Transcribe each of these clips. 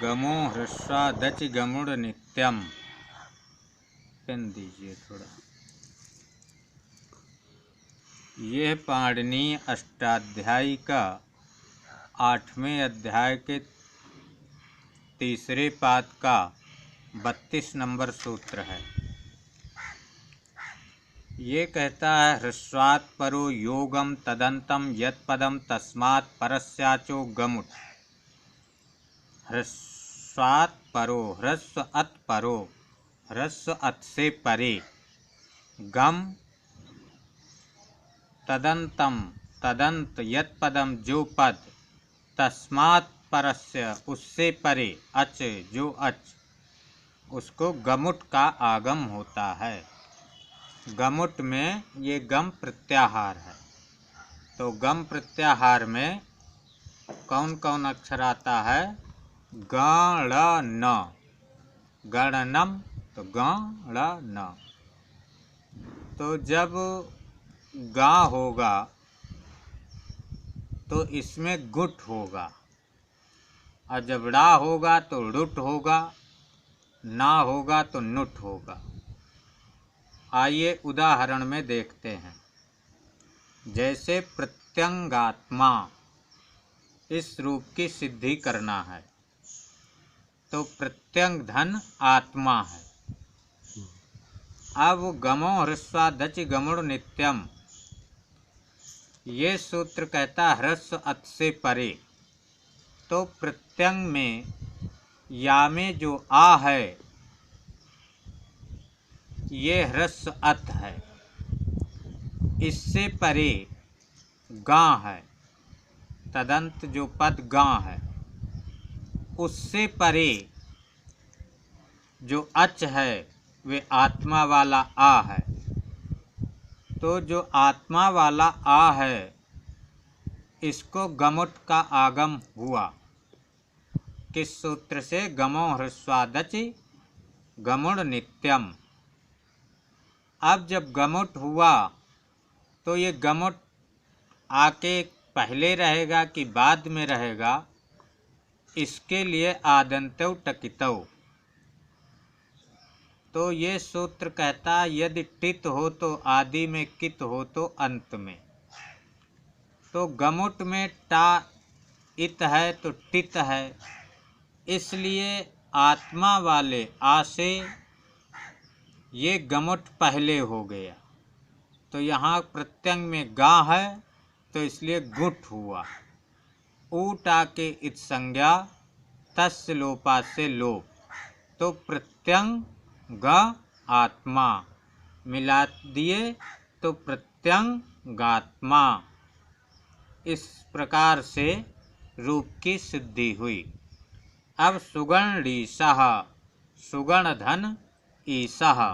गमो ह्रस्वादच गमुड़ नित्यम। पेन दीजिए थोड़ा। यह पाणिनीय अष्टाध्यायी का 8वें अध्याय के तीसरे पाद का 32 नंबर सूत्र है। ये कहता है ह्रस्वात् परो योगम तदंतम यत्पदम तस्मात् परस्याचो गमुट। ह्रस्वात् परो, ह्रस्व अत परो, ह्रस्व अत से परे, गम तदंतम, तदंत यत्पदम जो पद, तस्मात् परस्य उससे परे, अच जो अच, उसको गमुट का आगम होता है। गमुट में ये गम प्रत्याहार है। तो गम प्रत्याहार में कौन कौन अक्षर आता है? गण न, गणनम, तो गण। तो जब गा होगा तो इसमें गुट होगा, और जब ड़ा होगा तो रुट होगा, ना होगा तो नुट होगा। आइए उदाहरण में देखते हैं। जैसे प्रत्यंगात्मा, इस रूप की सिद्धि करना है तो प्रत्यंग धन आत्मा है। अब गमो ह्रस्वादच गमुड़ नित्यम, ये सूत्र कहता ह्रस्व अत से परे। तो प्रत्यंग में या में जो आ है ये ह्रस्व अत है, इससे परे गा है, तदंत जो पद गा है, उससे परे जो अच है वे आत्मा वाला आ है। तो जो आत्मा वाला आ है इसको गमुट का आगम हुआ। किस सूत्र से? गमो ह्रस्वादच गमुड़ नित्यम। अब जब गमुट हुआ तो ये गमुट आके पहले रहेगा कि बाद में रहेगा, इसके लिए आदंतव टकितव। तो ये सूत्र कहता यदि टित हो तो आदि में, कित हो तो अंत में। तो गमुट में टा इत है तो टित है, इसलिए आत्मा वाले आ से ये गमुट पहले हो गया। तो यहाँ प्रत्यंग में गा है तो इसलिए गुट हुआ। ऊटा के इत संज्ञा, तस्य लोपा से लोप। तो प्रत्यंग ग आत्मा मिला दिए तो प्रत्यंगात्मा। इस प्रकार से रूप की सिद्धि हुई। अब सुगण ईसः, सुगण धन ईसः।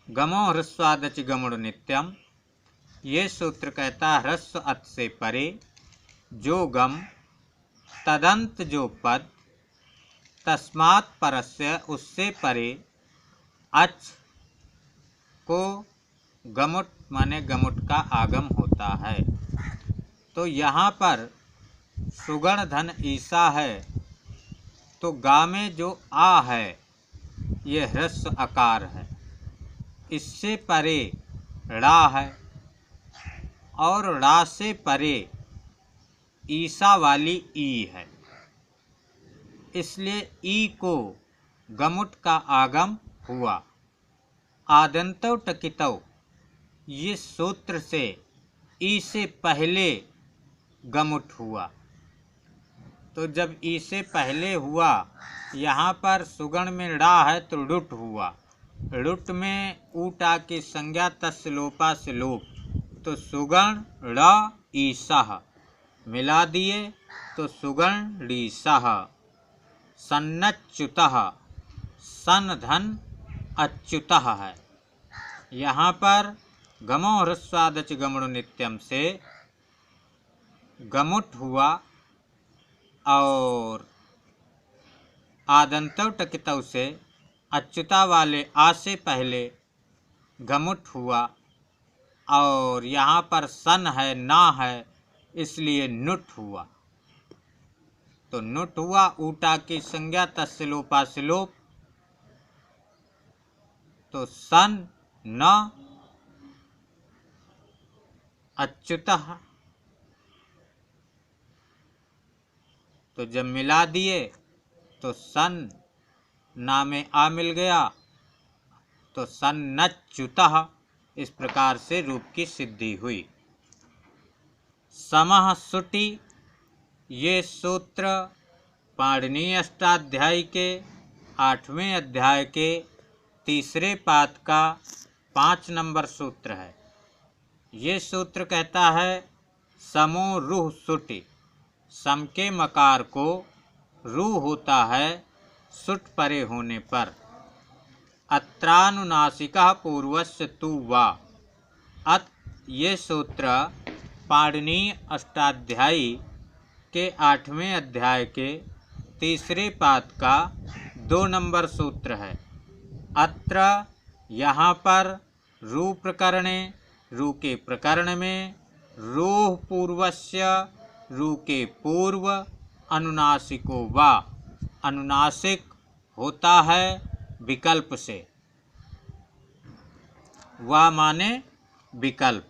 गमो ह्रस्वादच गमुड़ नित्यम, ये सूत्र कहता ह्रस्व अत से परे जो गम, तदंत जो पद, तस्मात् परस्य उससे परे, अच को गमुट माने गमुट का आगम होता है। तो यहाँ पर सुगण धन ईसा है तो गा में जो आ है ये ह्रस्व आकार है, इससे परे ड़ा है, और ड़ा से परे ईसा वाली ई है, इसलिए ई को गमुट का आगम हुआ। आदंतव टकितव, ये सूत्र से ई से पहले गमुट हुआ। तो जब ई से पहले हुआ, यहाँ पर सुगण में ड़ा है तो रुट हुआ। रुट में ऊटा की संज्ञा तस्य लोपा से लोप। तो सुगण ड़ ईसः मिला दिए तो सुगण रीसः। सन्नच्युतः, सन धन अच्युतः है। यहाँ पर गमो ह्रस्वादच गमुड़ नित्यम से गमुट हुआ और आदंतव टकितव से अच्युता वाले आ से पहले गमुट हुआ, और यहाँ पर सन है ना है इसलिए नुट हुआ। तो नुट हुआ, ऊटा की संज्ञा तस्य लोपा से लोप, तो सन न अच्युतः। तो जब मिला दिए तो सन ना में आ मिल गया, तो सन्नच्युतः। इस प्रकार से रूप की सिद्धि हुई। समः सुटि, ये सूत्र पाणिनीय अष्टाध्यायी के 8वें अध्याय के तीसरे पाद का 5 नंबर सूत्र है। ये सूत्र कहता है समो रूह सुटि, सम के मकार को रूह होता है सुट परे होने पर। अत्रानुनासिकः पूर्वस्य तु वा। अत ये सूत्र पाणिनीय अष्टाध्यायी के 8वें अध्याय के तीसरे पाद का 2 नंबर सूत्र है। अत्र यहाँ पर रू प्रकरणे, रू के प्रकरण में, रूह पूर्वस्य, रू के पूर्व, अनुनासिको वा, अनुनासिक होता है विकल्प से। वा माने विकल्प,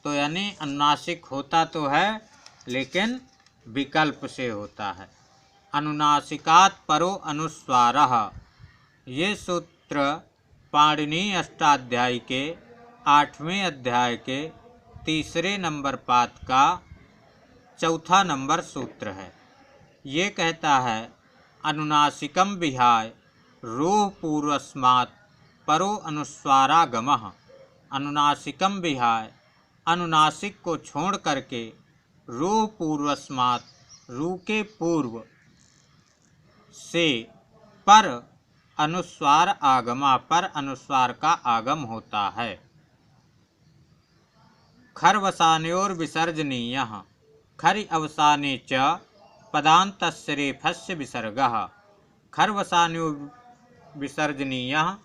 तो यानी अनुनासिक होता तो है लेकिन विकल्प से होता है। अनुनासिकात् परो अनुस्वारः। ये सूत्र पाणिनीय अष्टाध्यायी के 8वें अध्याय के तीसरे नंबर पाद का 4था नंबर सूत्र है। ये कहता है अनुनासिकम विहाय रूह पूर्वस्मात् परो अनुस्वारागमः। अनुनासिकम विहाय, अनुनासिक को छोड़ करके, रूह पूर्वस्मात्, रू के पूर्व से, पर अनुस्वार आगमा, पर अनुस्वार का आगम होता है। खर्वसानयोर विसर्जनीयः, खरि अवसाने च पदान्तस्य रेफस्य विसर्गः। खर्वसानयोर विसर्जनीयः।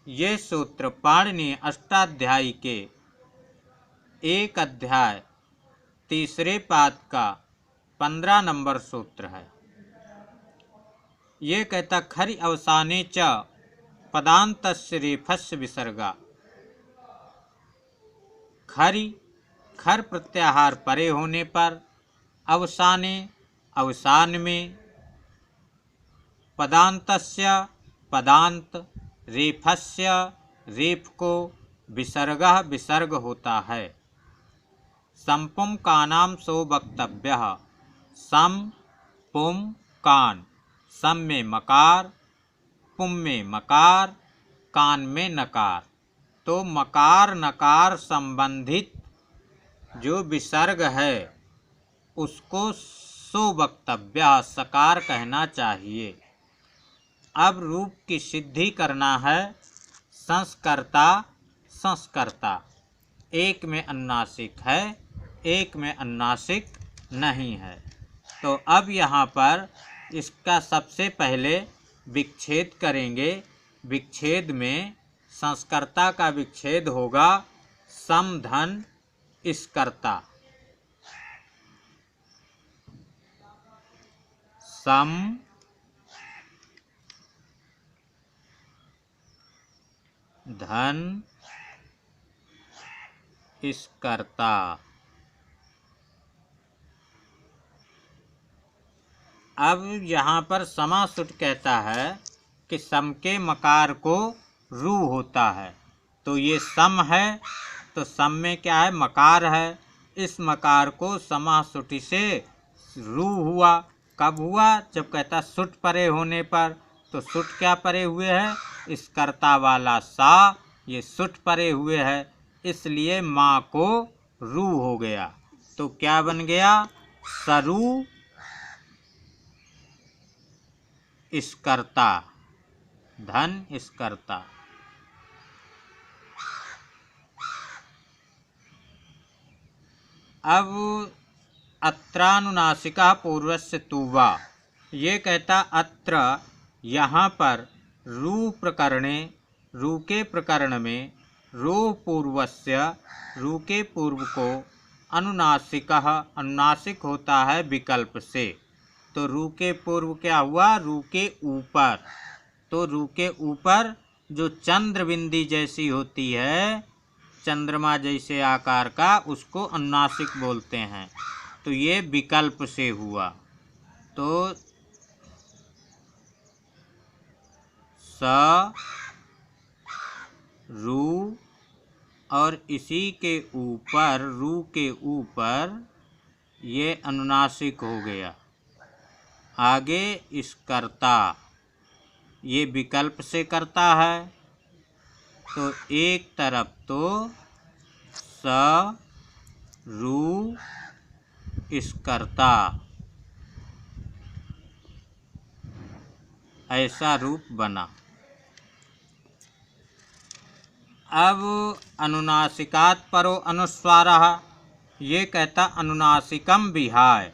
ये सूत्र पाणिनीय अष्टाध्यायी के 1 अध्याय तीसरे पाद का 15 नंबर सूत्र है। ये कहता खरि अवसाने च पदान्तस्य रेफस्य विसर्गा। खरि, खर प्रत्याहार परे होने पर, अवसाने, अवसान में, पदान्तस्य, पदांत, रेफस्य, रेफ को, विसर्गः, विसर्ग होता है। संपुम कानाम सो वक्तव्यः। सम, पुम, कान। सम में मकार, पुम में मकार, कान में नकार। तो मकार नकार संबंधित जो विसर्ग है उसको सो वक्तव्य, सकार कहना चाहिए। अब रूप की सिद्धि करना है संस्कर्ता संस्कर्ता। एक में अनुनासिक है, एक में अनुनासिक नहीं है। तो अब यहाँ पर इसका सबसे पहले विच्छेद करेंगे। विच्छेद में संस्कर्ता का विच्छेद होगा सम धन इसकर्ता। सम धन इसकर्ता। अब यहाँ पर समासुट कहता है कि सम के मकार को रू होता है। तो ये सम है तो सम में क्या है, मकार है। इस मकार को समासुटि से रू हुआ। कब हुआ, जब कहता सुट परे होने पर। तो सुट क्या परे हुए है, इस कर्ता वाला सा, ये सुट परे हुए है, इसलिए माँ को रू हो गया। तो क्या बन गया, सरु इसकर्ता, धन इसकर्ता। अब अत्रानुनासिका पूर्वस्य तुवा। ये कहता अत्र, यहाँ पर रू प्रकरणे, रू के प्रकरण में, रू पूर्वस्य, रू के पूर्व को अनुनासिकः, अनुनासिक होता है विकल्प से। तो रू के पूर्व क्या हुआ, रू के ऊपर। तो रू के ऊपर जो चंद्र बिंदी जैसी होती है, चंद्रमा जैसे आकार का, उसको अनुनासिक बोलते हैं। तो ये विकल्प से हुआ। तो स, रू और इसी के ऊपर, रू के ऊपर ये अनुनासिक हो गया। आगे इस कर्ता, ये विकल्प से करता है। तो एक तरफ तो स, रू, इस कर्ता, ऐसा रूप बना। अब अनुनासिकात् परो अनुस्वारः, ये कहता अनुनासिकम विहाय,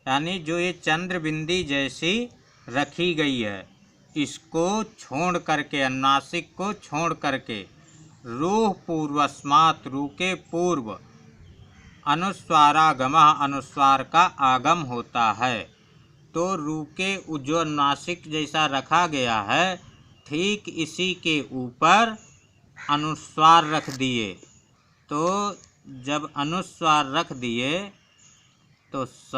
यानी जो ये चंद्र बिंदी जैसी रखी गई है, इसको छोड़ करके, अनुनासिक को छोड़ करके, रूह पूर्वस्मात्, रू के पूर्व, अनुस्वारागमः, अनुस्वार का आगम होता है। तो रू के जो अनुनासिक जैसा रखा गया है, ठीक इसी के ऊपर अनुस्वार रख दिए। तो जब अनुस्वार रख दिए तो स,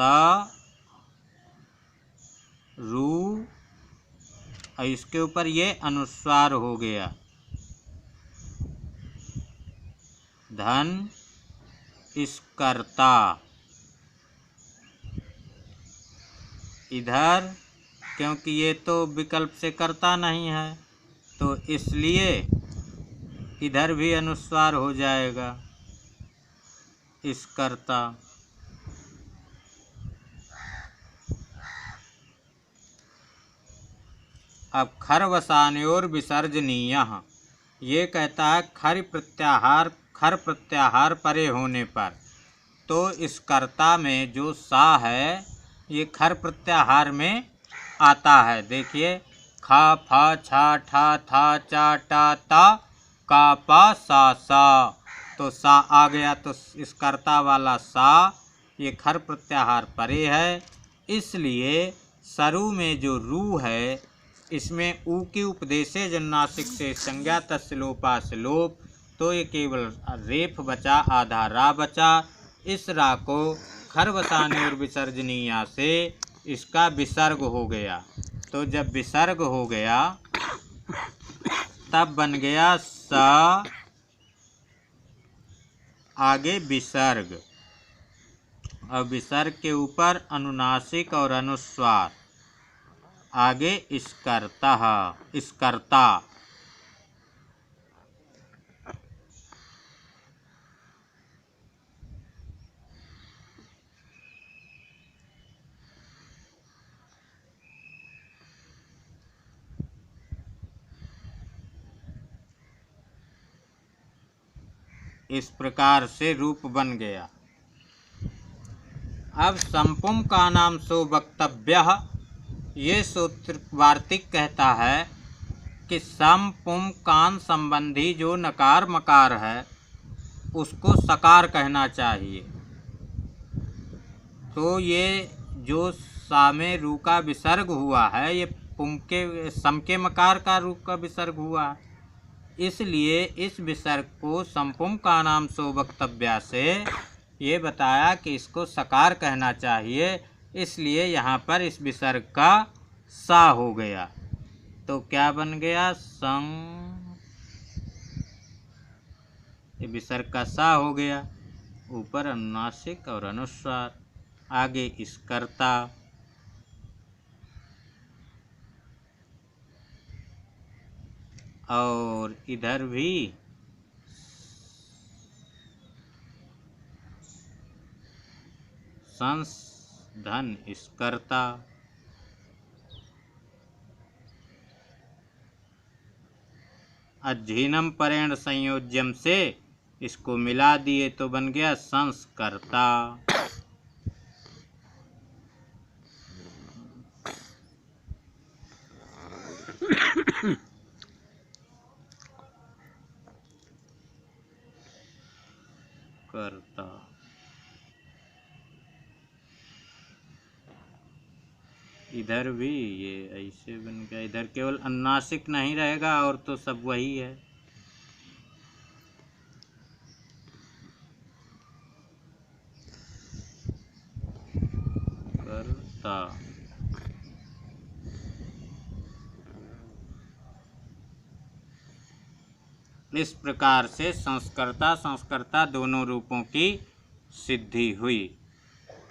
रू और इसके ऊपर ये अनुस्वार हो गया। धन इस कर्ता, इधर क्योंकि ये तो विकल्प से करता नहीं है, तो इसलिए इधर भी अनुस्वार हो जाएगा, इस कर्ता। अब खरवसान्योर विसर्जनीयः, ये कहता है खर प्रत्याहार परे होने पर। तो इस कर्ता में जो सा है, ये खर प्रत्याहार में आता है। देखिए, खा, फा, छा, ठा, था, चा, टा, ता, का, पा, सा। तो सा आ गया। तो इस कर्ता वाला सा ये खर प्रत्याहार परे है, इसलिए सरु में जो रू है, इसमें ऊ की उपदेशे जन्नासिक से संज्ञा तस्य लोपास लोप। तो ये केवल रेफ बचा, आधा रा बचा। इस रा को खरवसाने और विसर्जनीया से इसका विसर्ग हो गया। तो जब विसर्ग हो गया तब बन गया स, आगे विसर्ग, और विसर्ग के ऊपर अनुनासिक और अनुस्वार, आगे इसकर्ता, इसकर्ता। इस प्रकार से रूप बन गया। अब संपुम का नाम सो वक्तव्य, ये सूत्र वार्तिक कहता है कि सम पुम कान संबंधी जो नकार मकार है उसको सकार कहना चाहिए। तो ये जो सा में रू का विसर्ग हुआ है, ये पुम के सम के मकार का रू का विसर्ग हुआ, इसलिए इस विसर्ग को संपुम का नाम सो वक्तव्य से ये बताया कि इसको सकार कहना चाहिए, इसलिए यहाँ पर इस विसर्ग का सा हो गया। तो क्या बन गया, ये विसर्ग का सा हो गया, ऊपर अनुनासिक और अनुस्वार, आगे इस कर्ता। और इधर भी संस, धन इस कर्ता। अधीनम परेण संयोज्यम से इसको मिला दिए तो बन गया संस्कर्ता। कर्ता। इधर भी ये ऐसे बन गया, इधर केवल अनुनासिक नहीं रहेगा और तो सब वही है। करता, इस प्रकार से संस्कर्ता संस्कर्ता दोनों रूपों की सिद्धि हुई।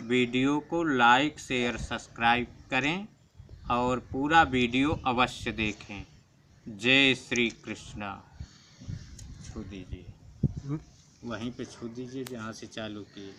वीडियो को लाइक शेयर सब्सक्राइब करें और पूरा वीडियो अवश्य देखें। जय श्री कृष्णा। छू दीजिए, वहीं पे छू दीजिए जहाँ से चालू किए।